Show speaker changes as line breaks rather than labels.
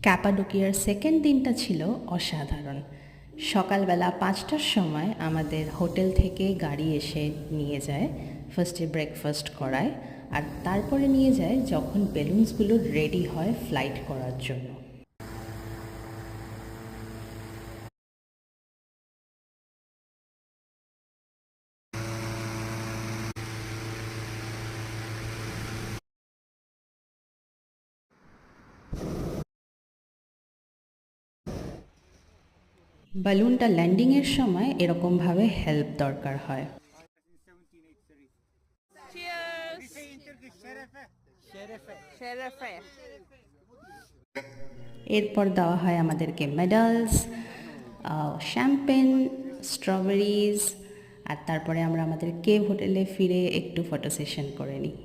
ক্যাপাডোকিয়ার second দিনটা ছিল অসাধারণ। সকালবেলা 5টার সময় আমাদের হোটেল থেকে গাড়ি এসে নিয়ে যায়, ফার্স্টে ব্রেকফাস্ট করায়, আর তারপরে নিয়ে যায় যখন বেলুনসগুলো রেডি হয় ফ্লাইট করার জন্য। বালুনটা ল্যান্ডিংয়ের সময় এরকমভাবে হেল্প দরকার হয়। এরপর দেওয়া হয় আমাদেরকে মেডালস, শ্যাম্পেন, স্ট্রবেরিজ, আর তারপরে আমরা আমাদের কেভ হোটেলে ফিরে একটু ফটো সেশন করে নিই।